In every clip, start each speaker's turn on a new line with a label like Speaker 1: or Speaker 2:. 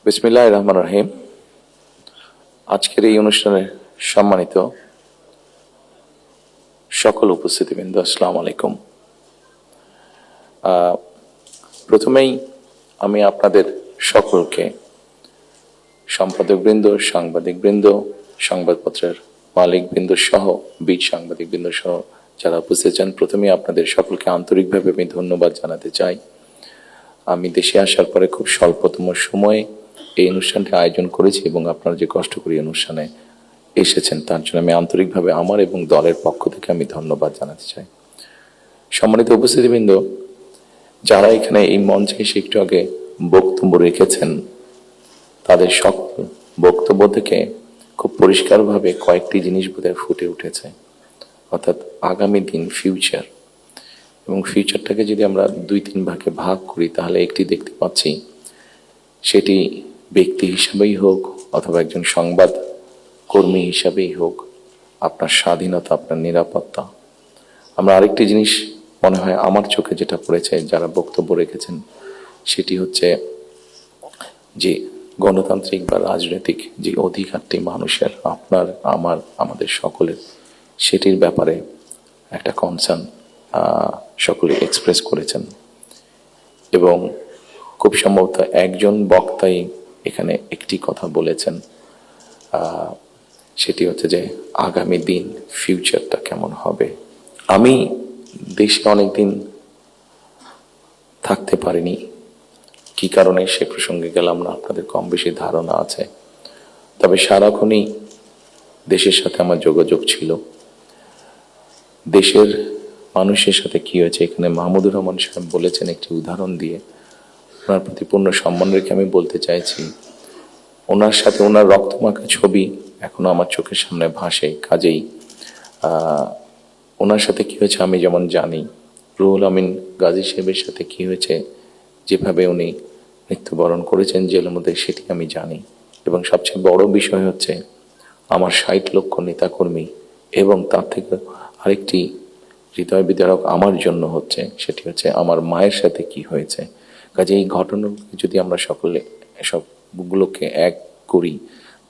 Speaker 1: বিসমিল্লাহির রহমানির রহিম। আজকের এই অনুষ্ঠানে সম্মানিত সকল উপস্থিতিবৃন্দ, আসসালামু আলাইকুম। প্রথমেই আমি আপনাদের সকলকে, সম্পাদকবৃন্দ, সাংবাদিকবৃন্দ, সংবাদপত্রের মালিকবৃন্দ সহ বীর সাংবাদিকবৃন্দ সহ যারা উপস্থিত আছেন, প্রথমেই আপনাদের সকলকে আন্তরিকভাবে আমি ধন্যবাদ জানাতে চাই। আমি দেশে আসার পরে খুব স্বল্পতম সময়ে এই অনুষ্ঠানটি আয়োজন করেছি এবং আপনারা যে কষ্ট করে অনুষ্ঠানে এসেছেন তার জন্য আমি আন্তরিকভাবে আমার এবং দলের পক্ষ থেকে আমি ধন্যবাদ জানাতে চাই। সম্মানিত উপস্থিতিবৃন্দ, যারা এখানে এই মঞ্চে এসে একটু আগে বক্তব্য রেখেছেন, তাদের সকল বক্তব্য থেকে খুব পরিষ্কারভাবে কয়েকটি জিনিস বোধহয় ফুটে উঠেছে, অর্থাৎ আগামী দিন, ফিউচার। এবং ফিউচারটাকে যদি আমরা 2-3 ভাগে ভাগ করি তাহলে একটি দেখতে পাচ্ছি, সেটি ব্যক্তি হিসাবেই হোক অথবা একজন সংবাদ কর্মী হিসাবেই হোক, আপনার স্বাধীনতা, আপনার নিরাপত্তা। আমরা আরেকটি জিনিস মনে হয় আমার চোখে যেটা পড়েছে যারা বক্তব্য রেখেছেন, সেটি হচ্ছে যে গণতান্ত্রিক বা রাজনৈতিক যে অধিকারটি মানুষের, আপনার, আমার, আমাদের সকলের, সেটির ব্যাপারে একটা কনসার্ন সকলে এক্সপ্রেস করেছেন। এবং খুব সম্ভবত একজন বক্তাই এখানে একটি কথা বলেছেন, সেটি হচ্ছে যে আগামী দিন, ফিউচারটা কেমন হবে। আমি দেশে অনেকদিন থাকতে পারিনি, কি কারণে সে প্রসঙ্গে গেলাম না, আপনাদের কম বেশি ধারণা আছে। তবে সারাক্ষণই দেশের সাথে আমার যোগাযোগ ছিল। দেশের মানুষের সাথে কি হয়েছে, এখানে মাহমুদুর রহমান সাহেব বলেছেন একটি উদাহরণ দিয়ে, ওনার প্রতি পূর্ণ সম্মান রেখে আমি বলতে চাইছি, ওনার সাথে ওনার রক্তমাখা ছবি এখনো আমার চোখের সামনে ভাসে। কাজেই ওনার সাথে কি হয়েছে আমি যেমন জানি, রুহুল আমিন গাজী সাহেবের সাথে কি হয়েছে, যেভাবে উনি মৃত্যুবরণ করেছেন জেলের মধ্যে, সেটি আমি জানি। এবং সবচেয়ে বড় বিষয় হচ্ছে আমার 60 লক্ষ নেতাকর্মী, এবং তার থেকে আরেকটি হৃদয় বিদারক আমার জন্য হচ্ছে, সেটি হচ্ছে আমার মায়ের সাথে কি হয়েছে। কাজে এই ঘটনাগুলো যদি আমরা সকলে সবগুলোকে এক করি,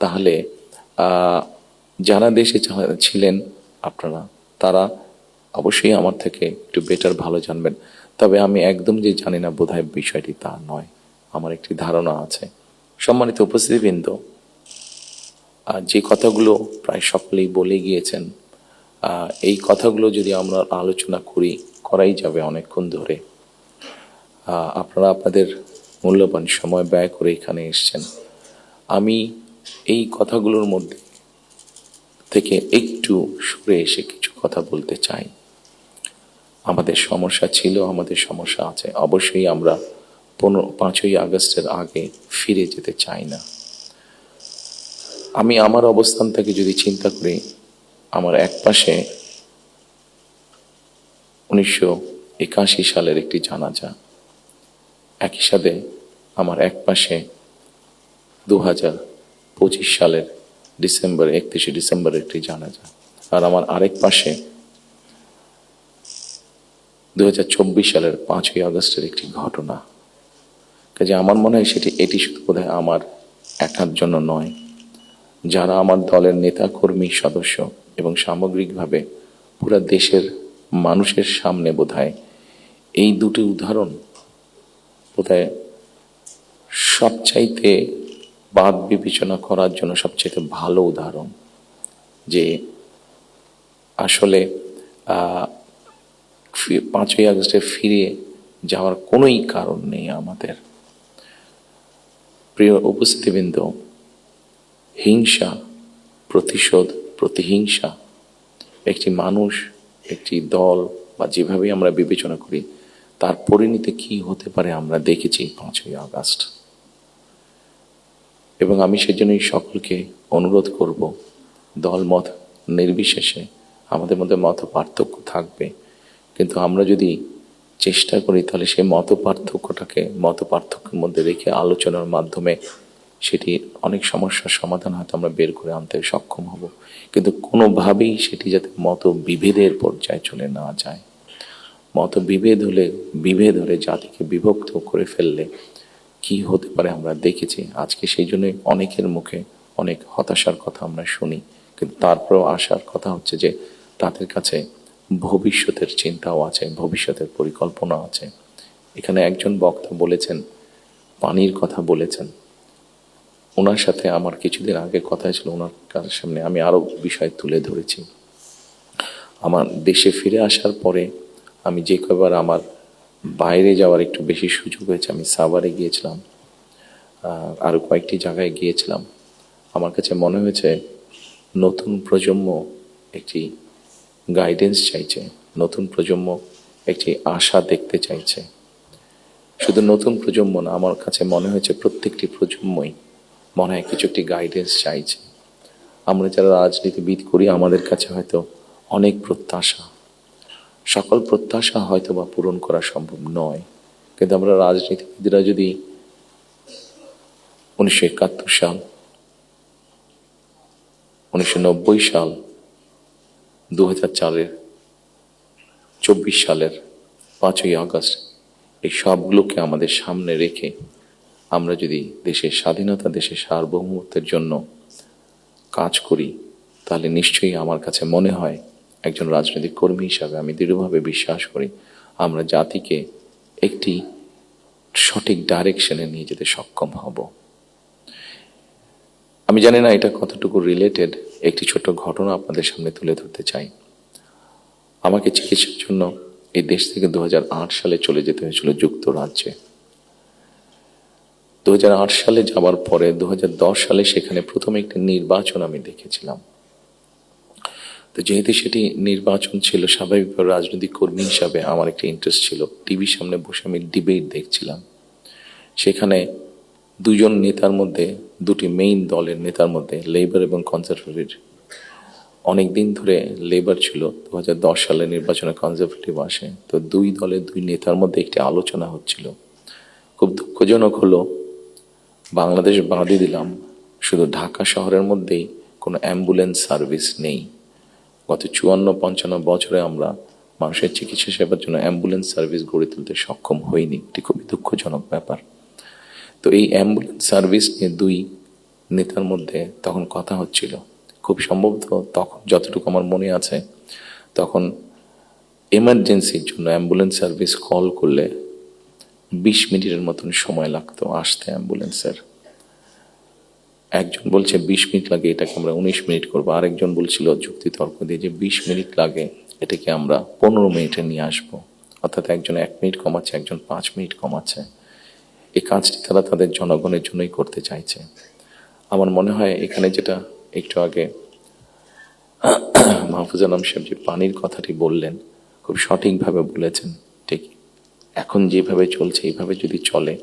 Speaker 1: তাহলে যারা দেশে ছিলেন আপনারা, তারা অবশ্যই আমার থেকে একটু বেটার ভালো জানবেন। তবে আমি একদম যে জানি না বোধহয় বিষয়টি তা নয়, আমার একটি ধারণা আছে। সম্মানিত উপস্থিতিবৃন্দ, যে কথাগুলো প্রায় সকলেই বলে গিয়েছেন, এই কথাগুলো যদি আমরা আলোচনা করাই যাবে অনেকক্ষণ ধরে। আপনারা আপনাদের মূল্যবান সময় ব্যয় করে এখানে এসেছেন। আমি এই কথাগুলোর মধ্যে থেকে একটু সরে এসে কিছু কথা বলতে চাই। আমাদের সমস্যা ছিল, আমাদের সমস্যা আছে। অবশ্যই আমরা 5ই আগস্টের আগে ফিরে যেতে চাই না। আমি আমার অবস্থান থেকে যদি চিন্তা করি, আমার এক পাশে 1981 সালের একটি জানাজা, একই সাথে আমার এক পাশে 2025 সালের 31 ডিসেম্বরের একটি জানাজা, আর আমার আরেক পাশে 2024 সালের 5ই আগস্টের একটি ঘটনা। কাজে আমার মনে হয় এটি শুধু বোধহয় আমার একার জন্য নয়, যারা আমার দলের নেতা কর্মী সদস্য এবং সামগ্রিকভাবে পুরো দেশের মানুষের সামনে বোধহয় এই দুটি উদাহরণ বোধহয় সবচাইতে বাদ বিবেচনা করার জন্য সবচাইতে ভালো উদাহরণ, যে আসলে 5ই আগস্টে ফিরে যাওয়ার কোনোই কারণ নেই আমাদের। প্রিয় উপস্থিতিবৃন্দ, হিংসা, প্রতিশোধ, প্রতিহিংসা একটি মানুষ, একটি দল বা যেভাবেই আমরা বিবেচনা করি, তার পরিণতি কি হতে পারে আমরা দেখেছি 5ই আগস্ট। এবং আমি সেজন্যই সকলকে অনুরোধ করব, দলমত নির্বিশেষে আমাদের মধ্যে মত পার্থক্য থাকবে, কিন্তু আমরা যদি চেষ্টা করি তাহলে সেই মত পার্থক্যের মধ্যে রেখে আলোচনার মাধ্যমে সেটি অনেক সমস্যার সমাধান হয়তো আমরা বের করে আনতে সক্ষম হব। কিন্তু কোনোভাবেই সেটি যাতে মত বিভেদের পর্যায়ে চলে না যায়। মত বিভেদ হলে জাতিকে বিভক্ত করে ফেললে কি হতে পারে আমরা দেখেছি। আজকে সেই জন্যই অনেকের মুখে অনেক হতাশার কথা আমরা শুনি, কিন্তু তারপরেও আশার কথা হচ্ছে যে তাদের কাছে ভবিষ্যতের চিন্তাও আছে, ভবিষ্যতের পরিকল্পনা আছে। এখানে একজন বক্তা বলেছেন, পানির কথা বলেছেন। ওনার সাথে আমার কিছুদিন আগে কথা ছিল, ওনার সামনে আমি আরো বিষয় তুলে ধরেছি। আমার দেশে ফিরে আসার পরে আমি যে কবার আমার বাইরে যাওয়ার একটু বেশি সুযোগ হয়েছে, আমি সাভারে গিয়েছিলাম, আরো কয়েকটি জায়গায় গিয়েছিলাম। আমার কাছে মনে হয়েছে নতুন প্রজন্ম একটি গাইডেন্স চাইছে, নতুন প্রজন্ম একটি আশা দেখতে চাইছে। শুধু নতুন প্রজন্ম না, আমার কাছে মনে হয়েছে প্রত্যেকটি প্রজন্মই মনে হয় কিছু একটি গাইডেন্স চাইছে। আমরা যারা রাজনীতিবিদ করি আমাদের কাছে হয়তো অনেক প্রত্যাশা, সকল প্রত্যাশা হয়তো বা পূরণ করা সম্ভব নয়, কিন্তু আমরা রাজনীতিবিদরা যদি 1971 সাল, 1990 সাল, 2004-এর 24 সালের 5ই আগস্ট এই সবগুলোকে আমাদের সামনে রেখে আমরা যদি দেশের স্বাধীনতা, দেশের সার্বভৌমত্বের জন্য কাজ করি, তাহলে নিশ্চয়ই আমার কাছে মনে হয় একজন রাজনৈতিক কর্মী হিসাবে আমি দৃঢ়ভাবে বিশ্বাস করি আমরা জাতিকে একটি সঠিক ডাইরেকশনে নিয়ে যেতে সক্ষম হব। আমি জানি না এটা কতটুকু রিলেটেড, একটি ছোট ঘটনা আপনাদের সামনে তুলে ধরতে চাই। আমাকে চিকিৎসার জন্য এই দেশ থেকে 2008 সালে চলে যেতে হয়েছিল যুক্তরাজ্যে। 2008 সালে যাওয়ার পরে 2010 সালে সেখানে প্রথমে একটি নির্বাচন আমি দেখেছিলাম। তো যেহেতু সেটি নির্বাচন ছিল, স্বাভাবিকভাবে রাজনৈতিক কর্মী হিসাবে আমার একটা ইন্টারেস্ট ছিল। টিভির সামনে বসে আমি ডিবেট দেখছিলাম। সেখানে দুজন নেতার মধ্যে, দুটি মেইন দলের নেতার মধ্যে, লেবার এবং কনজারভেটিভ, অনেকদিন ধরে লেবার ছিল, 2010 সালে নির্বাচনে কনজারভেটিভ আসে। তো দুই দলের দুই নেতার মধ্যে একটি আলোচনা হচ্ছিল। খুব দুঃখজনক হলো, বাংলাদেশ বাদই দিলাম, শুধু ঢাকা শহরের মধ্যেই কোনো অ্যাম্বুলেন্স সার্ভিস নেই। গত 54-55 বছরে আমরা মানুষের চিকিৎসা সেবার জন্য অ্যাম্বুলেন্স সার্ভিস গড়ে তুলতে সক্ষম হইনি। এটি খুবই দুঃখজনক ব্যাপার। তো এই অ্যাম্বুলেন্স সার্ভিস নিয়ে দুই নেতার মধ্যে তখন কথা হচ্ছিল। খুব সম্ভবত তখন যতটুকু আমার মনে আছে, তখন এমার্জেন্সির জন্য অ্যাম্বুলেন্স সার্ভিস কল করলে 20 মিনিটের মতন সময় লাগতো আসতে অ্যাম্বুলেন্সের। একজন বলছে 20 মিনিট লাগে, এটাকে আমরা 19 মিনিট করবো। আরেকজন বলছিল যুক্তি তর্ক দিয়ে যে 20 মিনিট লাগে, এটাকে আমরা 15 মিনিটে নিয়ে আসবো। অর্থাৎ একজন 1 মিনিট কমাচ্ছে, একজন 5 মিনিট কমাচ্ছে। এই কাজটি তারা তাদের জনগণের জন্যই করতে চাইছে। আমার মনে হয় এখানে যেটা একটু আগে মাহফুজ আলম সাহেব যে পানির কথাটি বললেন, খুব সঠিকভাবে বলেছেন। ঠিক এখন যেভাবে চলছে এইভাবে যদি চলে,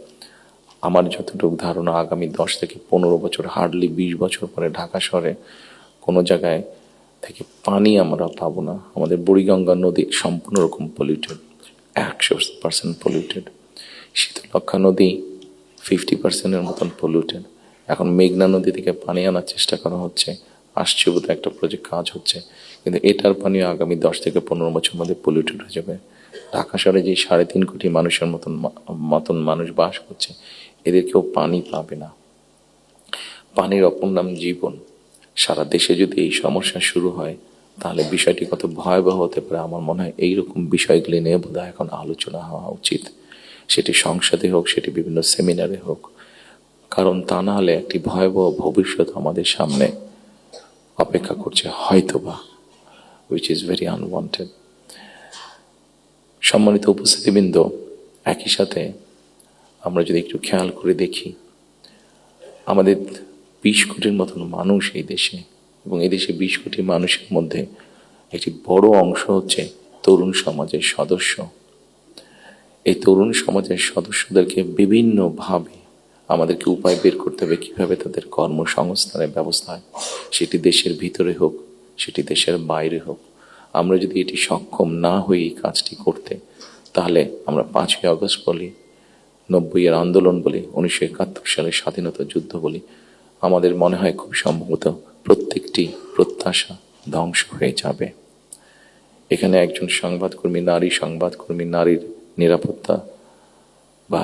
Speaker 1: আমার যতটুকু ধারণা আগামী 10 থেকে 15 বছর, হার্ডলি 20 বছর পরে ঢাকা শহরে কোনো জায়গায় থেকে পানি আমরা পাবো না। আমাদের বুড়িগঙ্গা নদী সম্পূর্ণ রকম পলিউটেড, 100% পলিউটেড। শীতলক্ষা নদী 50%-এর মতন পলিউটেড। এখন মেঘনা নদী থেকে পানি আনার চেষ্টা করা হচ্ছে, আসছে বোধহয় একটা প্রজেক্ট কাজ হচ্ছে, কিন্তু এটার পানিও আগামী 10 থেকে 15 বছর মধ্যে পলিউটেড হয়ে যাবে। ঢাকা শহরে যে 3.5 কোটি মানুষের মতন মানুষ বাস করছে, এদের কেউ পানি পাবে না। পানির অপর নাম জীবন। সারা দেশে যদি এই সমস্যা শুরু হয়, তাহলে বিষয়টি কত ভয়াবহ হতে পারে। আমার মনে হয় এইরকম বিষয়গুলি নিয়ে বোধহয় এখন আলোচনা হওয়া উচিত, সেটি সংসদে হোক, সেটি বিভিন্ন সেমিনারে হোক। কারণ তা না হলে একটি ভয়াবহ ভবিষ্যৎ আমাদের সামনে অপেক্ষা করছে হয়তোবা, which is very unwanted. সম্মানিত উপস্থিতিবৃন্দ, একই সাথে আমরা যদি একটু খেয়াল করে দেখি, আমাদের 20 কোটির মতন মানুষ এই দেশে, এবং এই দেশে 20 কোটি মানুষের মধ্যে একটি বড় অংশ হচ্ছে তরুণ সমাজের সদস্য। এই তরুণ সমাজের সদস্যদেরকে বিভিন্নভাবে আমাদেরকে উপায় বের করতে হবে কিভাবে তাদের কর্মসংস্থানের ব্যবস্থা হয়, সেটি দেশের ভিতরে হোক, সেটি দেশের বাইরে হোক। আমরা যদি এটি সক্ষম না হই এই কাজটি করতে, তাহলে আমরা 5ই আগস্ট বলি, 90-এর আন্দোলন বলি, 1971 সালের স্বাধীনতা যুদ্ধ বলি, আমাদের মনে হয় খুব সম্ভবত প্রত্যেকটি প্রত্যাশা ধ্বংস হয়ে যাবে। এখানে একজন সংবাদকর্মী, নারী সংবাদকর্মী, নারীর নিরাপত্তা বা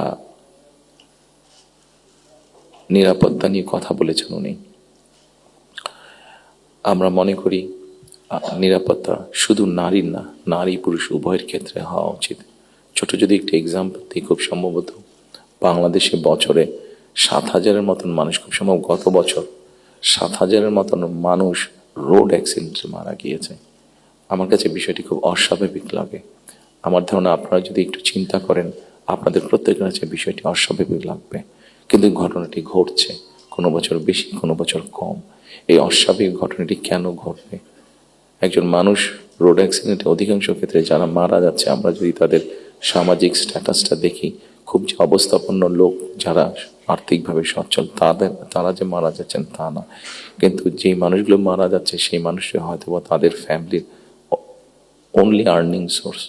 Speaker 1: নিরাপত্তা নিয়ে কথা বলেছেন উনি। আমরা মনে করি নিরাপত্তা শুধু নারীর না, নারী পুরুষ উভয়ের ক্ষেত্রে হওয়া উচিত। ছোট যদি একটি এক্সাম্পল দিই, খুব সম্ভবত বাংলাদেশে বছরে 7,000-এর মতন মানুষ, খুব সম্ভব গত বছর 7,000-এর মতন মানুষ রোড অ্যাক্সিডেন্টে মারা গিয়েছে। আমার কাছে বিষয়টি খুব অস্বাভাবিক লাগে। আমার ধারণা আপনারা যদি একটু চিন্তা করেন, আপনাদের প্রত্যেকের কাছে বিষয়টি অস্বাভাবিক লাগবে, কিন্তু ঘটনাটি ঘটছে, কোনো বছর বেশি, কোনো বছর কম। এই অস্বাভাবিক ঘটনাটি কেন ঘটবে? একজন মানুষ রোড অ্যাক্সিডেন্টে অধিকাংশ ক্ষেত্রে যারা মারা যাচ্ছে, আমরা যদি তাদের সামাজিক স্ট্যাটাসটা দেখি, খুব যে অবস্থাপন্ন লোক, যারা আর্থিকভাবে সচ্ছল, তারা যে মারা যাচ্ছেন তা না, কিন্তু যেই মানুষগুলো মারা যাচ্ছে সেই মানুষরা হয়তো তাদের ফ্যামিলির অনলি আর্নিং সোর্স।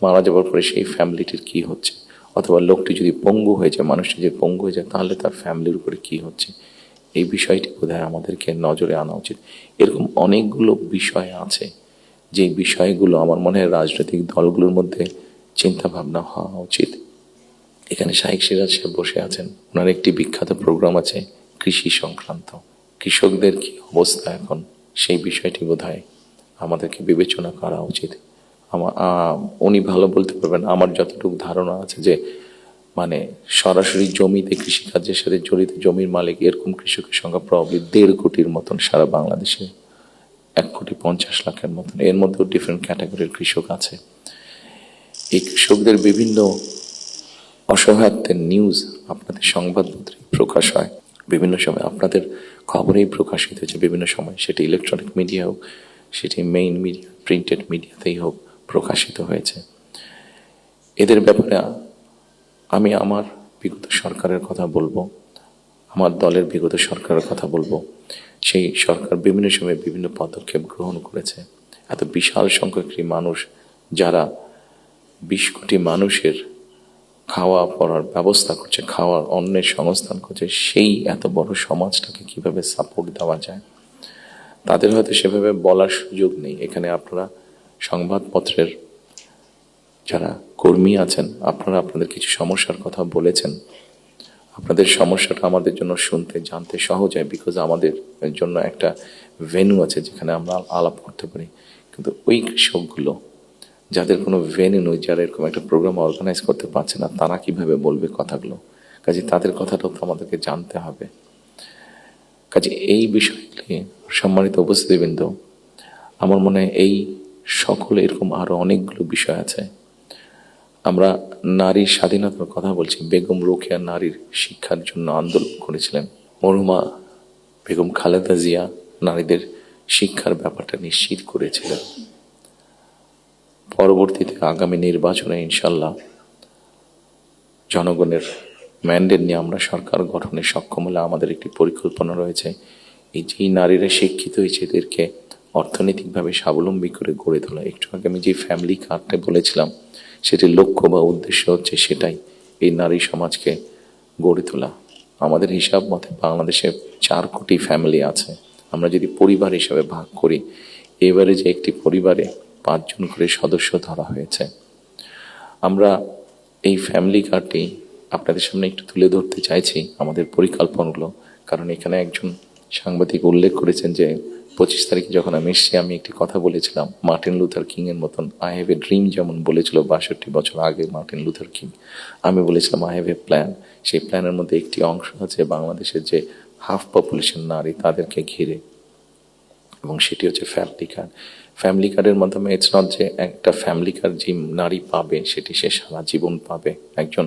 Speaker 1: মারা যাওয়ার পরে সেই ফ্যামিলিটির কি হচ্ছে, অথবা লোকটি যদি পঙ্গু হয়ে যায়, মানুষটি যদি পঙ্গু হয়ে যায়, তাহলে তার ফ্যামিলির উপরে কি হচ্ছে, এই বিষয়টি বোধহয় আমাদেরকে নজরে আনা উচিত। এরকম অনেকগুলো বিষয় আছে, যে বিষয়গুলো আমার মনে হয় রাজনৈতিক দলগুলোর মধ্যে চিন্তা ভাবনা হওয়া উচিত। এখানে শাইখ সিরাজ সাহেব বসে আছেন, ওনার একটি বিখ্যাত প্রোগ্রাম আছে কৃষি সংক্রান্ত। কৃষকদের কি অবস্থা এখন, সেই বিষয়টি বোধহয় আমাদেরকে বিবেচনা করা উচিত। উনি ভালো বলতে পারবেন। আমার যতটুকু ধারণা আছে যে মানে সরাসরি জমিতে কৃষিকাজের সাথে জড়িত জমির মালিক এরকম কৃষকের সংখ্যা প্রবাবলি 1.5 কোটির মতন সারা বাংলাদেশে, 1,50,00,000-এর মতন। এর মধ্যেও ডিফারেন্ট ক্যাটাগরির কৃষক আছে। এই কৃষকদের বিভিন্ন অসহায়ত্বের নিউজ আপনাদের সংবাদপত্রে প্রকাশ হয়, বিভিন্ন সময় আপনাদের খবরেই প্রকাশিত হয়েছে, বিভিন্ন সময় সেটি ইলেকট্রনিক মিডিয়া হোক, সেটি মেইন মিডিয়া প্রিন্টেড মিডিয়াতেই হোক, প্রকাশিত হয়েছে। এদের ব্যাপারে আমি আমার বিগত সরকারের কথা বলবো, আমার দলের বিগত সরকারের কথা বলবো। সেই সরকার বিভিন্ন সময়ে বিভিন্ন পদক্ষেপ গ্রহণ করেছে। এত বিশাল সংখ্যক মানুষ, যারা 20 কোটি মানুষের খাওয়া পড়ার ব্যবস্থা করছে, খাওয়ার অন্যের সংস্থান করছে, সেই এত বড় সমাজটাকে কিভাবে সাপোর্ট দেওয়া যায়, তাদের হয়তো সেভাবে বলার সুযোগ নেই। এখানে আপনারা সংবাদপত্রের যারা কর্মী আছেন, আপনারা আপনাদের কিছু সমস্যার কথা বলেছেন। আপনাদের সমস্যাটা আমাদের জন্য শুনতে জানতে সহজ হয়, বিকজ আমাদের জন্য একটা ভেন্যু আছে যেখানে আমরা আলাপ করতে পারি। কিন্তু ওই কৃষকগুলো যাদের কোনো ভেন্যু নেই, যারা এরকম একটা প্রোগ্রাম অর্গানাইজ করতে পারছে না, তারা কিভাবে বলবে কথাগুলো? কাজে তাদের কথাটাও তো আমাদেরকে জানতে হবে। কাজে এই বিষয়গুলি, সম্মানিত উপস্থিতিবৃন্দ, আমার মনে হয় এই সকলে এরকম আরো অনেকগুলো বিষয় আছে। আমরা নারীর স্বাধীনতার কথা বলছি। বেগম রোকেয়া নারীর শিক্ষার জন্য আন্দোলন করেছিলেন। মরহুমা বেগম খালেদা জিয়া নারীদের শিক্ষার ব্যাপারটা নিশ্চিত করেছিলেন। পরবর্তীতে আগামী নির্বাচনে ইনশাল্লাহ জনগণের ম্যান্ডেট নিয়ে আমরা সরকার গঠনে সক্ষম হলে আমাদের একটি পরিকল্পনা রয়েছে, এই যেই নারীরা শিক্ষিত হয়েছে এদেরকে অর্থনৈতিকভাবে স্বাবলম্বী করে গড়ে তোলা। একটু আগে আমি যে ফ্যামিলি কার্ডটা বলেছিলাম, সেটির লক্ষ্য বা উদ্দেশ্য হচ্ছে সেটাই, এই নারী সমাজকে গড়ে তোলা। আমাদের হিসাব মতে বাংলাদেশে 4 কোটি ফ্যামিলি আছে। আমরা যদি পরিবার হিসাবে ভাগ করি, এবারে যে একটি পরিবারে 5 জন করে সদস্য ধরা হয়েছে। আমরা এই ফ্যামিলি কার্ডটি আপনাদের সামনে একটু তুলে ধরতে চাইছি, আমাদের পরিকল্পনাগুলো। কারণ এখানে একজন সাংবাদিক উল্লেখ করেছেন যে 25 তারিখে যখন আমি এসেছি, আমি একটি কথা বলেছিলাম মার্টিন লুথার কিং এর মতন, আই হ্যাভ এ ড্রিম, যেমন বলেছিল 62 বছর আগে মার্টিন লুথার কিং। আমি বলেছিলাম আই হ্যাভ এ প্ল্যান। সেই প্ল্যানের মধ্যে একটি অংশ আছে বাংলাদেশের যে হাফ পপুলেশন নারী, তাদেরকে ঘিরে, এবং সেটি হচ্ছে ফ্যামিলি কার্ড। ফ্যামিলি কার্ডের মাধ্যমে ইটস নট যে একটা ফ্যামিলি কার্ড যে নারী পাবে সেটি সে সারা জীবন পাবে। একজন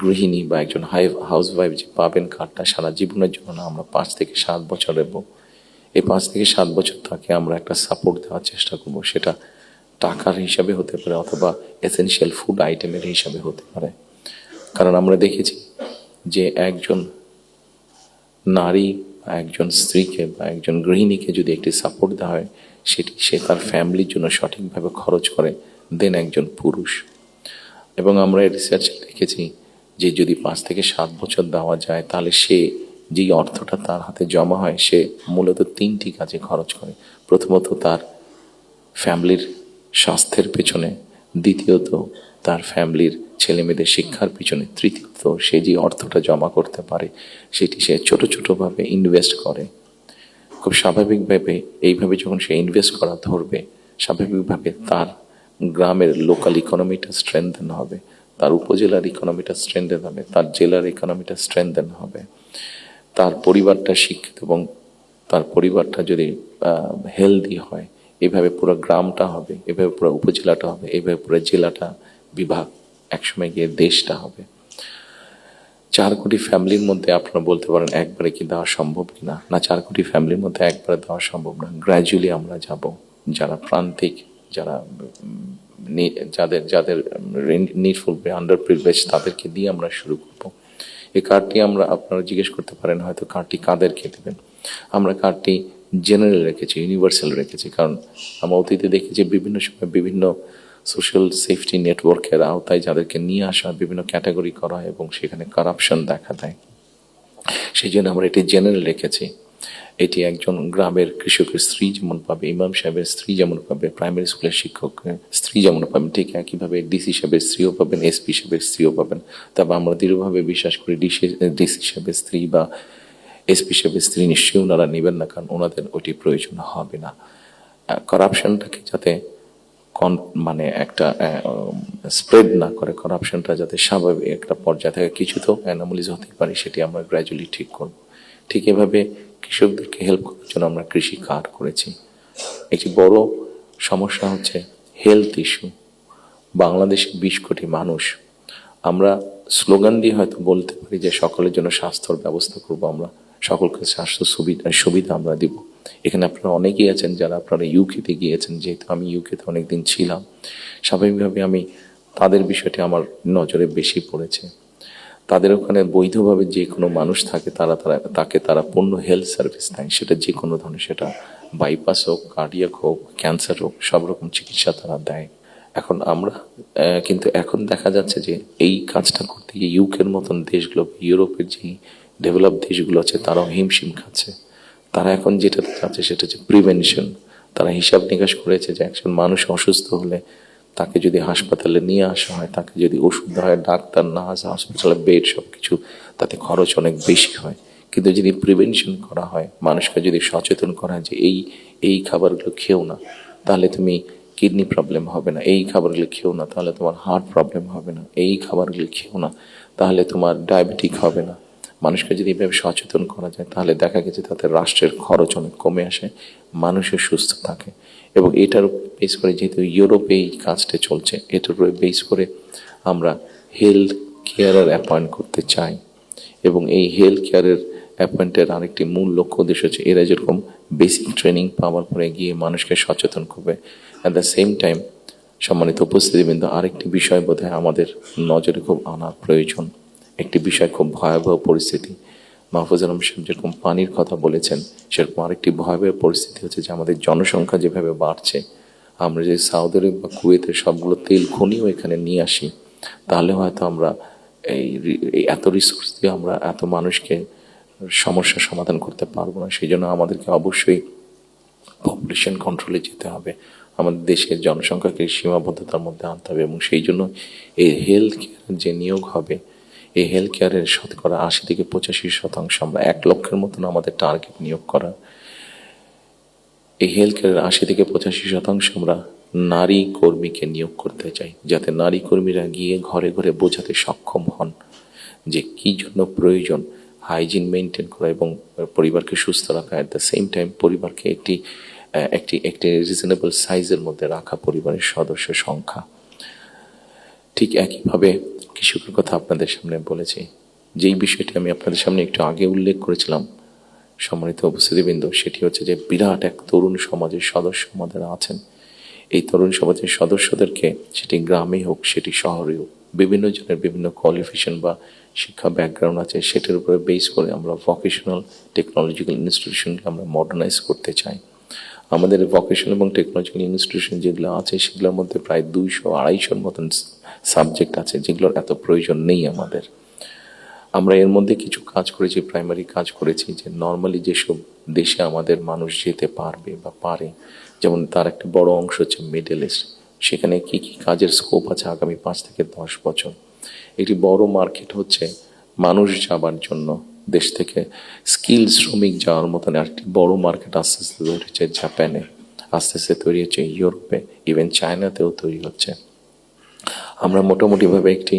Speaker 1: গৃহিণী বা একজন হাউস ওয়াইফ যে পাবেন কার্ডটা সারা জীবনের জন্য না, আমরা 5 থেকে 7 বছর নেব। এই 5 থেকে 7 বছর তাকে আমরা একটা সাপোর্ট দেওয়ার চেষ্টা করব। সেটা টাকার হিসাবে হতে পারে, অথবা এসেনশিয়াল ফুড আইটেমের হিসাবে হতে পারে। কারণ আমরা দেখেছি যে একজন নারী বা একজন স্ত্রীকে বা একজন গৃহিণীকে যদি একটি সাপোর্ট দেওয়া হয়, সেটি সে তার ফ্যামিলির জন্য সঠিকভাবে খরচ করে দেন একজন পুরুষ। এবং আমরা রিসার্চ দেখেছি যে যদি 5 থেকে 7 বছর দেওয়া যায়, তাহলে সে যেই অর্থটা তার হাতে জমা হয়, সে মূলত 3টি কাজে খরচ করে। প্রথমত তার ফ্যামিলির স্বাস্থ্যের পেছনে, দ্বিতীয়ত তার ফ্যামিলির ছেলে মেয়েদের শিক্ষার পিছনে তৃতীয়ত সে যে অর্থটা জমা করতে পারে সেটি সে ছোট ছোটভাবে ইনভেস্ট করে। খুব স্বাভাবিকভাবে এইভাবে যখন সে ইনভেস্ট করা ধরবে, স্বাভাবিকভাবে তার গ্রামের লোকাল ইকোনমিটা স্ট্রেংথেন হবে, তার উপজেলার ইকোনমিটা স্ট্রেংথেন হবে, তার জেলার ইকোনমিটা স্ট্রেংথেন হবে, তার পরিবারটা শিক্ষিত এবং তার পরিবারটা যদি হেলদি হয়, এভাবে পুরো গ্রামটা হবে, এভাবে পুরো উপজেলাটা হবে, এভাবে পুরো জেলাটা, বিভাগ, একসময় গিয়ে দেশটা হবে। 4 কোটি ফ্যামিলির মধ্যে আপনারা বলতে পারেন একবারে কি দেওয়া সম্ভব কিনা? না, 4 কোটি ফ্যামিলির মধ্যে একবারে দেওয়া সম্ভব না। গ্র্যাজুয়ালি আমরা যাব, যারা প্রান্তিক, যারা যাদের যাদের নিডফুল আন্ডার প্রিভিলেজ, তাদেরকে দিয়ে আমরা শুরু করব। এই কার্ডটি আমরা, আপনারা জিজ্ঞেস করতে পারেন হয়তো কার্ডটি কাদেরকে দেবেন। আমরা কার্ডটি জেনারেল রেখেছি, ইউনিভার্সাল রেখেছি, কারণ আমরা অতীতে দেখেছি বিভিন্ন সময় বিভিন্ন সোশ্যাল সেফটি নেটওয়ার্কের আওতায় যাদেরকে নিয়ে আসা বিভিন্ন ক্যাটাগরি করা হয় এবং সেখানে কারাপশন দেখা দেয়। সেই জন্য আমরা এটি জেনারেল রেখেছি। এটি একজন গ্রামের কৃষকের স্ত্রী যেমন পাবে, ইমাম সাহেবের স্ত্রী যেমন পাবে, প্রাইমারি স্কুলের শিক্ষকের স্ত্রী যেমন পাবেন, ঠিক একইভাবে ডিসি সাহেবের স্ত্রীও পাবেন, এসপি সাহেবের স্ত্রীও পাবেন। তবে আমরা দৃঢ়ভাবে বিশ্বাস করি ডিসি সাহেবের স্ত্রী বা এসপি সাহেবের স্ত্রী নিশ্চয়ই ওনারা নেবেন না, কারণ ওনাদের ওটি প্রয়োজন হবে না। করাপশনটাকে যাতে মানে একটা স্প্রেড না করে, করাপশনটা যাতে স্বাভাবিক একটা পর্যায়ে থাকে, কিছু তো অ্যানোমালিজ হতে পারে, সেটি আমরা গ্র্যাজুয়ালি ঠিক করব। ঠিক এভাবে কৃষকদেরকে হেল্প করার জন্য আমরা কৃষি কার্ড করেছি। একটি বড় সমস্যা হচ্ছে হেলথ ইস্যু। বাংলাদেশে 20 কোটি মানুষ, আমরা স্লোগান দিয়ে হয়তো বলতে পারি যে সকলের জন্য স্বাস্থ্যর ব্যবস্থা করব, আমরা সকলকে স্বাস্থ্য সুবিধা আমরা দিব। এখানে আপনারা অনেকেই আছেন যারা আপনারা ইউকেতে গিয়েছেন, যেহেতু আমি ইউকেতে অনেকদিন ছিলাম, স্বাভাবিকভাবে আমি তাদের বিষয়টি আমার নজরে বেশি পড়েছে। তাদের ওখানে বৈধভাবে যে কোনো মানুষ থাকে, তাকে তারা পূর্ণ হেলথ সার্ভিস দেয়, সেটা যে কোনো ধরনের, সেটা বাইপাস হোক, কার্ডিয়াক হোক, ক্যান্সার হোক, সব রকম চিকিৎসা তারা দেয়। এখন আমরা কিন্তু এখন দেখা যাচ্ছে যে এই কাজটা করতে গিয়ে ইউকের মতন দেশগুলো, ইউরোপের যে ডেভেলপ দেশগুলো আছে, তারাও হিমশিম খাচ্ছে। তারা এখন যেটা চাচ্ছে সেটা হচ্ছে প্রিভেনশন। তারা হিসাব নিকাশ করেছে যে একজন মানুষ অসুস্থ হলে তাকে যদি হাসপাতালে নিয়ে আসা হয়, তাকে যদি ওষুধ দেওয়া হয়, ডাক্তার, নার্স, হসপিটালে বেড, সব কিছু, তাতে খরচ অনেক বেশি হয়। কিন্তু যদি প্রিভেনশন করা হয়, মানুষকে যদি সচেতন করা হয় যে এই খাবারগুলো খেও না, তাহলে তুমি কিডনি প্রবলেম হবে না, এই খাবারগুলো খেও না তাহলে তোমার হার্ট প্রবলেম হবে না, এই খাবারগুলো খেও না তাহলে তোমার ডায়াবেটিক হবে না। মানুষকে যদি এভাবে সচেতন করা যায়, তাহলে দেখা গেছে তাতে রাষ্ট্রের খরচ অনেক কমে আসে, মানুষের সুস্থ থাকে। এবং এটার বেস করে, যেহেতু ইউরোপে এই কাজটা চলছে, এটার উপরে বেস করে আমরা হেলথ কেয়ারার অ্যাপয়েন্ট করতে চাই। এবং এই হেলথ কেয়ারের অ্যাপয়েন্টের আরেকটি মূল লক্ষ্য উদ্দেশ্য হচ্ছে এরা যেরকম বেসিক ট্রেনিং পাওয়ার পরে গিয়ে মানুষকে সচেতন করবে, অ্যাট দ্য সেম টাইম সম্মানিত উপস্থিতিবৃন্দ, আরেকটি বিষয় বোধহয় আমাদের নজরে খুব আনা প্রয়োজন। একটি বিষয়, খুব ভয়াবহ পরিস্থিতি, মাহফুজ আলম সাহেব যেরকম পানির কথা বলেছেন, সেরকম আরেকটি ভয়াবহ পরিস্থিতি হচ্ছে যে আমাদের জনসংখ্যা যেভাবে বাড়ছে, আমরা যদি সৌদি আরব বা কুয়েতের সবগুলো তেল খনিও এখানে নিয়ে আসি, তাহলে হয়তো আমরা এই এত রিসোর্স দিয়ে আমরা এত মানুষকে সমস্যার সমাধান করতে পারবো না। সেই জন্য আমাদেরকে অবশ্যই পপুলেশন কন্ট্রোলে যেতে হবে, আমাদের দেশের জনসংখ্যাকে সীমাবদ্ধতার মধ্যে আনতে হবে। এবং সেই জন্য এই হেলথ কেয়ার যে নিয়োগ হবে, এই হেলথ কেয়ারের 80 থেকে 85% আমরা 1 লক্ষের মতন আমাদের টার্গেট নিয়োগ করা। এই হেলথ কেয়ারের 80 থেকে 85% আমরা নারী কর্মীকে নিয়োগ করতে চাই, যাতে নারী কর্মীরা গিয়ে ঘরে ঘরে বোঝাতে সক্ষম হন যে কি জন্য প্রয়োজন হাইজিন মেনটেন করা এবং পরিবারকে সুস্থ রাখা, অ্যাট দ্য সেম টাইম পরিবারকে একটি রিজনেবল সাইজের মধ্যে রাখা, পরিবারের সদস্য সংখ্যা। ঠিক একইভাবে কৃষকের কথা আপনাদের সামনে বলেছি, যেই বিষয়টি আমি আপনাদের সামনে একটু আগে উল্লেখ করেছিলাম সম্মানিত উপস্থিতিবৃন্দ, সেটি হচ্ছে যে বিরাট এক তরুণ সমাজের সদস্য আমাদের আছেন। এই তরুণ সমাজের সদস্যদেরকে, সেটি গ্রামে হোক সেটি শহরে হোক, বিভিন্ন জনের বিভিন্ন কোয়ালিফিকেশন বা শিক্ষা ব্যাকগ্রাউন্ড আছে, সেটার উপরে বেস করে আমরা ভোকেশনাল টেকনোলজিক্যাল ইনস্টিটিউশনকে আমরা মডার্নাইজ করতে চাই। আমাদের ভোকেশনাল এবং টেকনোলজিক্যাল ইনস্টিটিউশন যেগুলো আছে, সেগুলোর মধ্যে প্রায় 200-250 মতন সাবজেক্ট আছে, যেগুলোর এত প্রয়োজন নেই আমাদের। আমরা এর মধ্যে কিছু কাজ করেছি, প্রাইমারি কাজ করেছি, যে নর্মালি যেসব দেশে আমাদের মানুষ যেতে পারবে বা পারে, যেমন তার একটা বড় অংশ হচ্ছে মিডল ইস্ট, সেখানে কি কি কাজের স্কোপ আছে আগামী 5 থেকে 10 বছর। একটি বড় মার্কেট হচ্ছে মানুষ যাবার জন্য, দেশ থেকে স্কিল শ্রমিক যাওয়ার মতন একটি বড় মার্কেট আস্তে আস্তে তৈরি হচ্ছে জাপানে, আস্তে আস্তে তৈরি হচ্ছে ইউরোপে, ইভেন চায়নাতেও তৈরি হচ্ছে। আমরা মোটামুটিভাবে একটি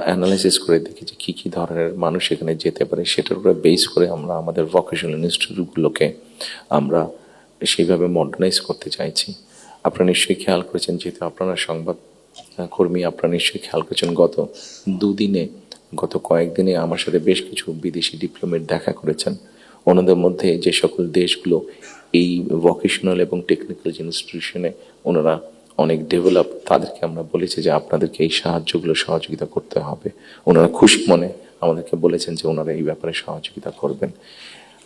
Speaker 1: অ্যানালাইসিস করে দেখি যে কী কী ধরনের মানুষ এখানে যেতে পারে, সেটার উপরে বেস করে আমরা আমাদের ভোকেশনাল ইনস্টিটিউটগুলোকে আমরা সেইভাবে মডার্নাইজ করতে চাইছি। আপনারা নিশ্চয়ই খেয়াল করেছেন, যেহেতু আপনারা সংবাদ কর্মী, আপনারা নিশ্চয়ই খেয়াল করেছেন গত কয়েকদিনে আমার সাথে বেশ কিছু বিদেশি ডিপ্লোমেট দেখা করেছেন। ওনাদের মধ্যে যে সকল দেশগুলো এই ভোকেশনাল এবং টেকনিক্যাল ইনস্টিটিউশনে ওনারা অনেক ডেভেলপ, তাদেরকে আমরা বলেছি যে আপনাদেরকে এই সাহায্যগুলো সহযোগিতা করতে হবে। ওনারা খুশি মনে আমাদেরকে বলেছেন যে ওনারা এই ব্যাপারে সহযোগিতা করবেন।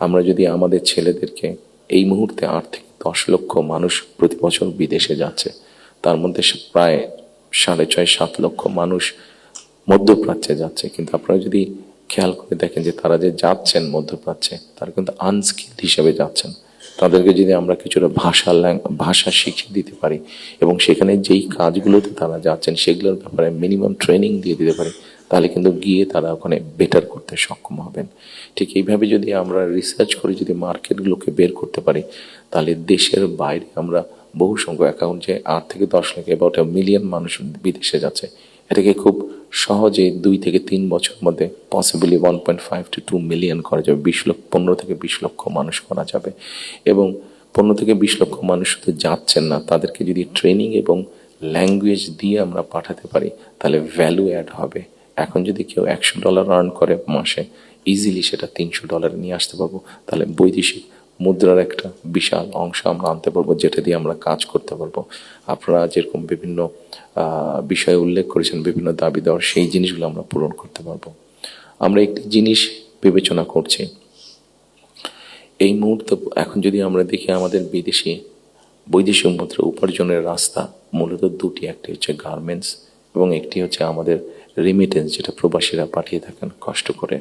Speaker 1: আমরা যদি আমাদের ছেলেদেরকে, এই মুহূর্তে 8 থেকে 10 লক্ষ মানুষ প্রতি বছর বিদেশে যাচ্ছে, তার মধ্যে প্রায় 6.5-7 লক্ষ মানুষ মধ্যপ্রাচ্যে যাচ্ছে। কিন্তু আপনারা যদি খেয়াল করে দেখেন যে তারা যে যাচ্ছেন মধ্যপ্রাচ্যে, তারা কিন্তু আনস্কিল্ড হিসেবে যাচ্ছেন। তাদেরকে যদি আমরা কিছুটা ভাষা শিখিয়ে দিতে পারি এবং সেখানে যেই কাজগুলোতে তারা যাচ্ছেন সেগুলোর ব্যাপারে মিনিমাম ট্রেনিং দিয়ে দিতে পারি, তাহলে কিন্তু গিয়ে তারা ওখানে বেটার করতে সক্ষম হবেন। ঠিক এইভাবে যদি আমরা রিসার্চ করে যদি মার্কেটগুলোকে বের করতে পারি, তাহলে দেশের বাইরে আমরা বহু সংখ্যক অ্যাকাউন্ট, যে 8 থেকে 10 লাখ অ্যাবাউট 1 মিলিয়ন মানুষ বিদেশে যাচ্ছে, এটাকে খুব সহজে 2 থেকে 3 বছর মধ্যে পসিবলি 1.5 to 2 মিলিয়ন করা যাবে। 15 থেকে 20 লক্ষ মানুষ করা যাবে। এবং 15 থেকে 20 লক্ষ মানুষ শুধু যাচ্ছেন না, তাদেরকে যদি ট্রেনিং এবং ল্যাঙ্গুয়েজ দিয়ে আমরা পাঠাতে পারি, তাহলে ভ্যালু অ্যাড হবে। এখন যদি কেউ $100 আর্ন করে মাসে, ইজিলি সেটা $300 নিয়ে আসতে পারবো। তাহলে বৈদেশিক মুদ্রার একটা বিশাল অংশ আমরা আনতে পারবো, যেটা দিয়ে আমরা কাজ করতে পারবো। আপনারা যেরকম বিভিন্ন বিষয়ে উল্লেখ করেছেন, বিভিন্ন দাবি দেওয়ার, সেই জিনিসগুলো আমরা পূরণ করতে পারবো। আমরা একটি জিনিস বিবেচনা করছি এই মুহূর্তে। এখন যদি আমরা দেখি আমাদের বৈদেশিক মুদ্রা উপার্জনের রাস্তা মূলত দুটি, একটি হচ্ছে গার্মেন্টস এবং একটি হচ্ছে আমাদের রেমিটেন্স, যেটা প্রবাসীরা পাঠিয়ে থাকেন কষ্ট করে।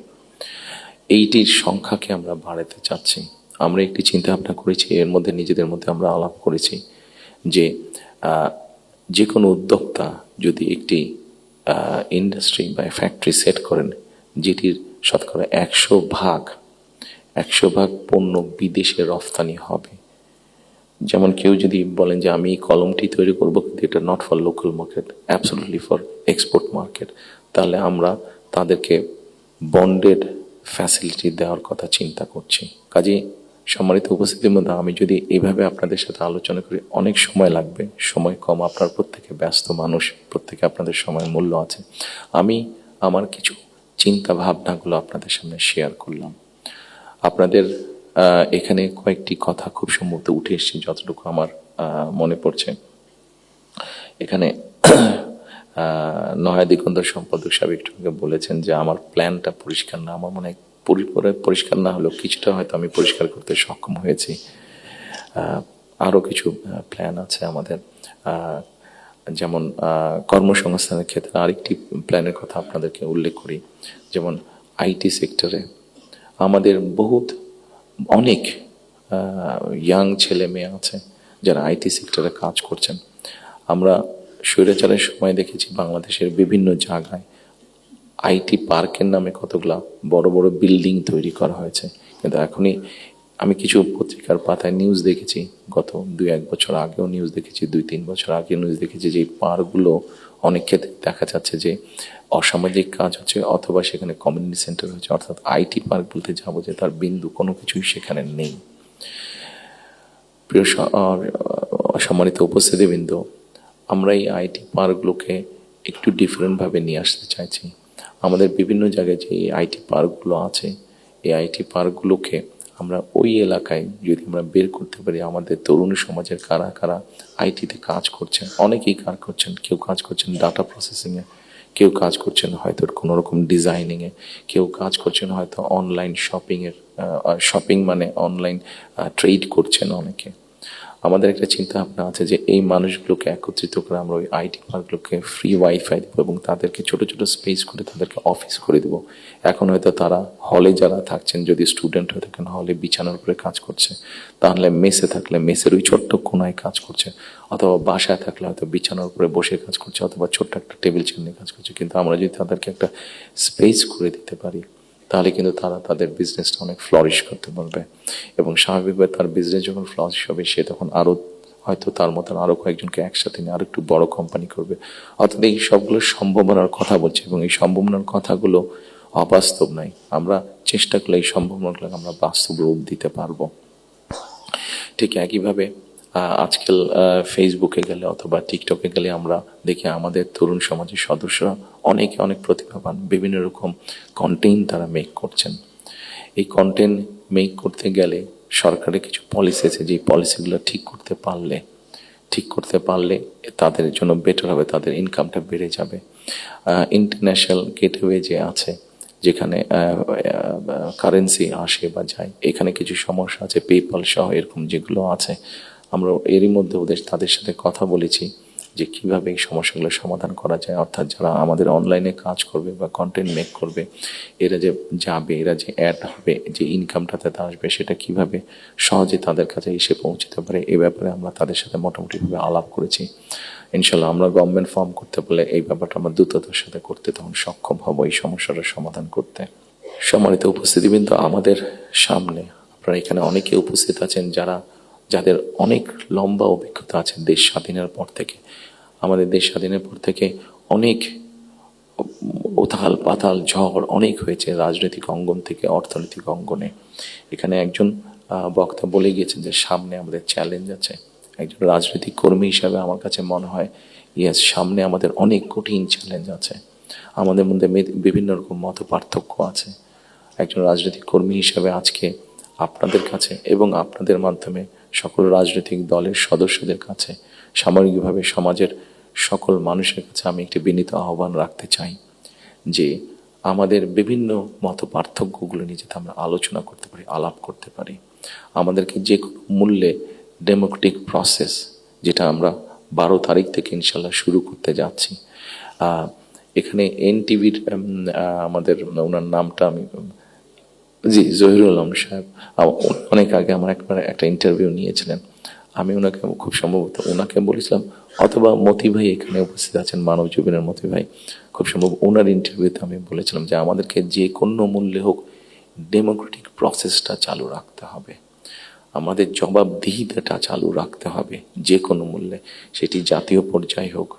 Speaker 1: এইটির সংখ্যাকে আমরা বাড়াতে চাচ্ছি। আমরা একটি চিন্তা ভাবনা করেছি, এর মধ্যে নিজেদের মধ্যে আমরা আলাপ করেছি যে যে কোনো উদ্যোক্তা যদি একটি ইন্ডাস্ট্রি বা ফ্যাক্টরি সেট করেন, যেটির শতকরা 100 ভাগ পণ্য বিদেশে রফতানি হবে। যেমন কেউ যদি বলেন যে আমি কলমটি তৈরি করবো, কিন্তু এটা not for local market, absolutely for export market, তাহলে আমরা তাদেরকে বন্ডেড ফ্যাসিলিটি দেওয়ার কথা চিন্তা করছি। কাজে সম্মানিত উপস্থিতির মধ্যে আমি যদি এইভাবে আপনাদের সাথে আলোচনা করি, অনেক সময় লাগবে, সময় কম, আপনার প্রত্যেকে ব্যস্ত মানুষ, প্রত্যেকে আপনাদের সময়ের মূল্য আছে। আমি আমার কিছু চিন্তা ভাবনাগুলো আপনাদের সামনে শেয়ার করলাম। আপনাদের এখানে কয়েকটি কথা খুব সম্ভবত উঠে এসেছে, যতটুকু আমার মনে পড়ছে। এখানে নয়া দিগন্তর সম্পাদক সাহেব একটু আগে বলেছেন যে আমার প্ল্যানটা পরিষ্কার না। আমার মনে হয় পুরোপুরি পরিষ্কার না হলেও কিছুটা হয়তো আমি পরিষ্কার করতে সক্ষম হয়েছি। আরও কিছু প্ল্যান আছে আমাদের, যেমন কর্মসংস্থানের ক্ষেত্রে আরেকটি প্ল্যানের কথা আপনাদেরকে উল্লেখ করি। যেমন আইটি সেক্টরে আমাদের অনেক ইয়াং ছেলে মেয়ে আছে যারা আইটি সেক্টরে কাজ করছেন। আমরা স্বৈরাচারের সময় দেখেছি বাংলাদেশের বিভিন্ন জায়গায় আইটি পার্কের নামে কতগুলা বড় বড় বিল্ডিং তৈরি করা হয়েছে। কিন্তু এখনই আমি কিছু পত্রিকার পাতায় নিউজ দেখেছি, গত 2-1 বছর আগেও নিউজ দেখেছি, 2-3 বছর আগে নিউজ দেখেছি, যে এই পার্কগুলো অনেক ক্ষেত্রে দেখা যাচ্ছে যে অসামাজিক কাজ হচ্ছে, অথবা সেখানে কমিউনিটি সেন্টার হচ্ছে। অর্থাৎ আইটি পার্ক বলতে যাবো যে তার বিন্দু কোনো কিছুই সেখানে নেই। প্রিয় সম্মানিত উপস্থিতিবৃন্দ, আমরা এই আইটি পার্কগুলোকে একটু ডিফারেন্টভাবে নিয়ে আসতে চাইছি। আমাদের বিভিন্ন জায়গায় যে আইটি পার্কগুলো আছে, এই আইটি পার্কগুলোকে আমরা ওই এলাকায় যদি আমরা বের করতে পারি, আমাদের তরুণ সমাজের কারা কারা আইটিতে কাজ করছেন, অনেকেই কাজ করছেন। কেউ কাজ করছেন ডাটা প্রসেসিংয়ে, কেউ কাজ করছেন হয়তো কোনো রকম ডিজাইনিংয়ে, কেউ কাজ করছেন হয়তো অনলাইন শপিংয়ের, শপিং মানে অনলাইন ট্রেড করছেন অনেকে। আমাদের একটা চিন্তা ভাবনা আছে যে এই মানুষগুলোকে একত্রিত করে আমরা ওই আইটি পার্কগুলোকে ফ্রি ওয়াইফাই দেবো এবং তাদেরকে ছোট ছোট স্পেস করে তাদেরকে অফিস করে দেবো। এখন হয়তো তারা হলে যারা থাকছেন, যদি স্টুডেন্ট হয়ে থাকেন হলে বিছানার উপরে কাজ করছে, তাহলে মেসে থাকলে মেসের ওই ছোট্ট কোনায় কাজ করছে, অথবা বাসায় থাকলে হয়তো বিছানার উপরে বসে কাজ করছে, অথবা ছোট্ট একটা টেবিল চেয়ার নিয়ে কাজ করছে। কিন্তু আমরা যদি তাদেরকে একটা স্পেস করে দিতে পারি, তাহলে কিন্তু তারা তাদের বিজনেসটা অনেক ফ্লরিশ করতে পারবে এবং স্বাভাবিকভাবে তার বিজনেস যখন ফ্লরিশ হবে, সে তখন আরও হয়তো তার মতন আরও কয়েকজনকে একসাথে নিয়ে আরও একটু বড় কোম্পানি করবে। অর্থাৎ এই সবগুলো সম্ভাবনার কথা বলছে এবং এই সম্ভাবনার কথাগুলো অবাস্তব নয়। আমরা চেষ্টা করলে এই সম্ভাবনাগুলোকে আমরা বাস্তব রূপ দিতে পারবো। ঠিক একইভাবে আজকাল ফেসবুকে গেলে অথবা টিকটকে গেলে আমরা দেখি আমাদের তরুণ সমাজের সদস্যরা অনেকে অনেক প্রতিভাবান, বিভিন্ন রকম কন্টেন্ট তারা মেক করছেন। এই কন্টেন্ট মেক করতে গেলে সরকারের কিছু পলিসি আছে, যে পলিসিগুলো ঠিক করতে পারলে তাদের জন্য বেটার হবে, তাদের ইনকামটা বেড়ে যাবে। ইন্টারন্যাশনাল গেটওয়ে যে আছে, যেখানে কারেন্সি আসে বা যায়, এখানে কিছু সমস্যা আছে, পেপাল সহ এরকম যেগুলো আছে, আমরা এরই মধ্যে তাদের সাথে কথা বলেছি যে কিভাবে এই সমস্যাগুলো সমাধান করা যায়। অর্থাৎ যারা আমাদের অনলাইনে কাজ করবে বা কন্টেন্ট মেক করবে, এরা যে যাবে, এরা যে অ্যাড হবে, যে ইনকামটা তাতে আসবে, সেটা কিভাবে সহজে তাদের কাছে এসে পৌঁছতে পারে, এ ব্যাপারে আমরা তাদের সাথে মোটামুটিভাবে আলাপ করেছি। ইনশাল্লাহ আমরা গভর্নমেন্ট ফর্ম করতে পারলে এই ব্যাপারটা আমরা দ্রুততার সাথে করতে তখন সক্ষম হব এই সমস্যাটার সমাধান করতে। সম্মানিত উপস্থিতিবৃন্দ, আমাদের সামনে আপনারা এখানে অনেকে উপস্থিত আছেন যাদের অনেক লম্বা অভিজ্ঞতা আছে দেশ স্বাধীনের পর থেকে। আমাদের দেশ স্বাধীনের পর থেকে অনেক উথাল পাতাল ঝড় অনেক হয়েছে, রাজনৈতিক অঙ্গন থেকে অর্থনৈতিক অঙ্গনে। এখানে একজন বক্তা বলে গিয়েছেন যে সামনে আমাদের চ্যালেঞ্জ আছে। একজন রাজনৈতিক কর্মী হিসাবে আমার কাছে মনে হয় ইয়েস, সামনে আমাদের অনেক কঠিন চ্যালেঞ্জ আছে, আমাদের মধ্যে বিভিন্ন রকম মত পার্থক্য আছে। একজন রাজনৈতিক কর্মী হিসাবে আজকে আপনাদের কাছে এবং আপনাদের মাধ্যমে সকল রাজনৈতিক দলের সদস্যদের কাছে, সামগ্রিকভাবে সমাজের সকল মানুষের কাছে আমি একটি বিনীত আহ্বান রাখতে চাই যে আমাদের বিভিন্ন মত পার্থক্যগুলো নিয়ে যাতে আমরা আলোচনা করতে পারি, আলাপ করতে পারি। আমাদেরকে যে কোনো মূল্যে ডেমোক্রেটিক প্রসেস, যেটা আমরা 12 তারিখ থেকে ইনশাল্লাহ শুরু করতে যাচ্ছি। এখানে এনটিভির আমাদের ওনার নামটা আমি জহিরুল আলম সাহেব অনেক আগে আমার একবার একটা ইন্টারভিউ নিয়েছিলেন। আমি ওনাকে খুব সম্ভবত ওনাকে বলেছিলাম, অথবা মতি ভাই এখানে উপস্থিত আছেন, মানব জীবনের মতি ভাই, খুব সম্ভব ওনার ইন্টারভিউতে আমি বলেছিলাম যে আমাদেরকে যে কোনো মূল্যে হোক ডেমোক্রেটিক প্রসেসটা চালু রাখতে হবে, আমাদের জবাবদিহিতাটা চালু রাখতে হবে যে কোনো মূল্যে। সেটি জাতীয় পর্যায়ে হোক,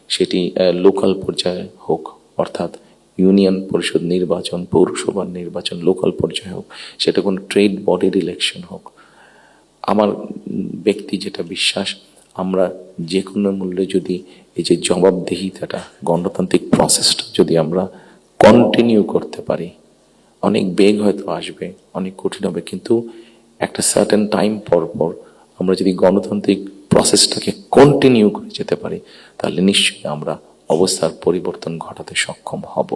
Speaker 1: সেটি লোকাল পর্যায়ে হোক, অর্থাৎ ইউনিয়ন পরিষদ নির্বাচন, পৌরসভার নির্বাচন লোকাল পর্যায়ে হোক, সেটা কোনো ট্রেড বডির ইলেকশন হোক। আমার ব্যক্তি যেটা বিশ্বাস, আমরা যে কোনো মূল্যে যদি এই যে জবাবদিহিতাটা, গণতান্ত্রিক প্রসেসটা যদি আমরা কন্টিনিউ করতে পারি, অনেক বেগ হয়তো আসবে, অনেক কঠিন হবে, কিন্তু একটা সার্টেন টাইম পর পর আমরা যদি গণতান্ত্রিক প্রসেসটাকে কন্টিনিউ করে যেতে পারি, তাহলে নিশ্চয়ই আমরা অবস্থার পরিবর্তন ঘটাতে সক্ষম হব।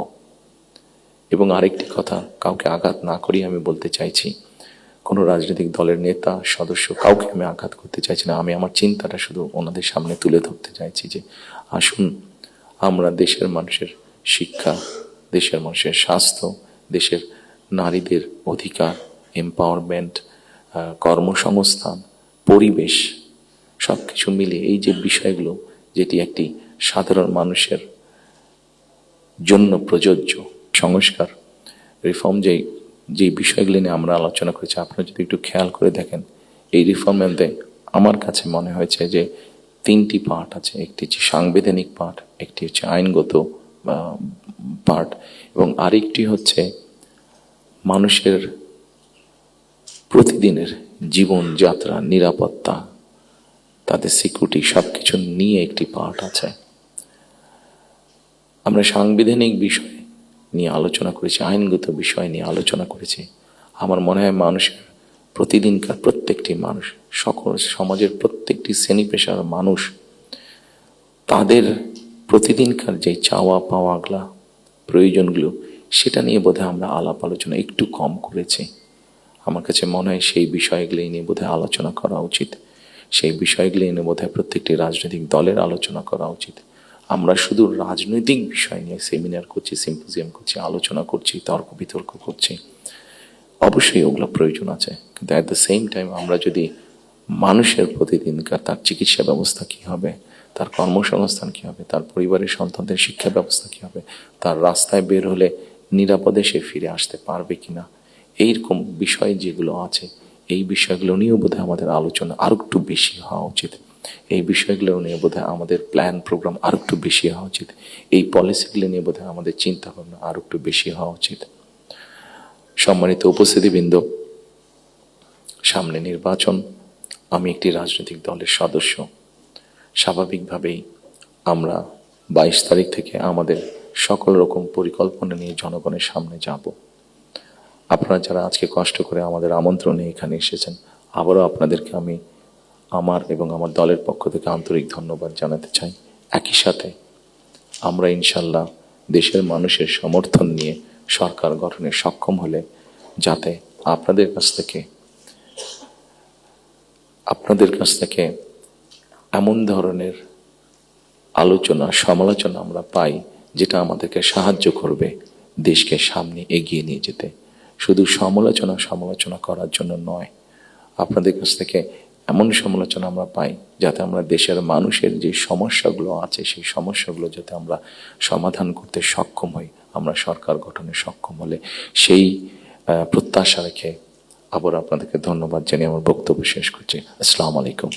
Speaker 1: এবং আরেকটি কথা, কাউকে আঘাত না করি আমি বলতে চাইছি, কোনো রাজনৈতিক দলের নেতা সদস্য কাউকে আমি আঘাত করতে চাইছি না। আমি আমার চিন্তাটা শুধু ওনাদের সামনে তুলে ধরতে চাইছি যে আসুন আমরা দেশের মানুষের শিক্ষা, দেশের মানুষের স্বাস্থ্য, দেশের নারীদের অধিকার, এম্পাওয়ারমেন্ট, কর্মসংস্থান, পরিবেশ, সব কিছু মিলে এই যে বিষয়গুলো, যেটি একটি সাধারণ মানুষের জন্য প্রযোজ্য সংস্কার, রিফর্ম, যে বিষয়গুলি নিয়ে আমরা আলোচনা করেছি, আপনারা যদি একটু খেয়াল করে দেখেন, এই রিফর্মের মধ্যে আমার কাছে মনে হয়েছে যে 3টি পার্ট আছে। একটি হচ্ছে সাংবিধানিক পার্ট, একটি হচ্ছে আইনগত পার্ট, এবং আরেকটি হচ্ছে মানুষের প্রতিদিনের জীবনযাত্রা, নিরাপত্তা, তাদের সিকিউরিটি, সবকিছু নিয়ে একটি পার্ট আছে। আমরা সাংবিধানিক বিষয় নিয়ে আলোচনা করেছি, আইনগত বিষয় নিয়ে আলোচনা করেছি। আমার মনে হয় মানুষের প্রতিদিনকার প্রত্যেকটি মানুষ, সকল সমাজের প্রত্যেকটি শ্রেণী পেশার মানুষ, তাদের প্রতিদিনকার যে চাওয়া পাওয়াগুলা, প্রয়োজনগুলো, সেটা নিয়ে বোধহয় আমরা আলাপ আলোচনা একটু কম করেছি। আমার কাছে মনে হয় সেই বিষয়গুলি নিয়ে বোধহয় আলোচনা করা উচিত। সেই বিষয়গুলি এনে বোধহয় প্রত্যেকটি রাজনৈতিক দলের আলোচনা করা উচিত। আমরা শুধু রাজনৈতিক বিষয় নিয়ে সেমিনার করছি, সিম্পোজিয়াম করছি, আলোচনা করছি, তর্ক বিতর্ক করছি, অবশ্যই ওগুলো প্রয়োজন আছে, কিন্তু অ্যাট দ্য সেম টাইম আমরা যদি মানুষের প্রতিদিনকার তার চিকিৎসা ব্যবস্থা কী হবে, তার কর্মসংস্থান কী হবে, তার পরিবারের সন্তানদের শিক্ষা ব্যবস্থা কী হবে, তার রাস্তায় বের হলে নিরাপদে সে ফিরে আসতে পারবে কিনা, এইরকম বিষয় যেগুলো আছে, এই বিষয়গুলো নিয়েও বোধহয় আমাদের আলোচনা আরও একটু বেশি হওয়া উচিত। এই বিষয়গুলো নিয়ে বোধহয় আমাদের প্ল্যান প্রোগ্রাম আরও একটু বেশি হওয়া উচিত। এই পলিসিগুলো নিয়ে বোধহয় আমাদের চিন্তা ভাবনা আরও একটু বেশি হওয়া উচিত। সম্মানিত উপস্থিতিবৃন্দ, সামনে নির্বাচন। আমি একটি রাজনৈতিক দলের সদস্য। স্বাভাবিকভাবেই আমরা 22 তারিখ থেকে আমাদের সকল রকম পরিকল্পনা নিয়ে জনগণের সামনে যাব। আপনারা যারা আজকে কষ্ট করে আমাদের আমন্ত্রণে এখানে এসেছেন, আবারও আপনাদেরকে আমি আমার এবং আমার দলের পক্ষ থেকে আন্তরিক ধন্যবাদ জানাতে চাই। একই সাথে আমরা ইনশাল্লাহ দেশের মানুষের সমর্থন নিয়ে সরকার গঠনে সক্ষম হলে যাতে আপনাদের কাছ থেকে এমন ধরনের আলোচনা সমালোচনা আমরা পাই যেটা আমাদেরকে সাহায্য করবে দেশকে সামনে এগিয়ে নিয়ে যেতে। শুধু সমালোচনা করার জন্য নয়, আপনাদের কাছ থেকে এমন সমালোচনা আমরা পাই যাতে আমরা দেশের মানুষের যে সমস্যাগুলো আছে সেই সমস্যাগুলো যাতে আমরা সমাধান করতে সক্ষম হই, আমরা সরকার গঠনে সক্ষম হলে, সেই প্রত্যাশা রেখে আবার আপনাদেরকে ধন্যবাদ জানিয়ে আমার বক্তব্য শেষ করছি। আসসালামু আলাইকুম।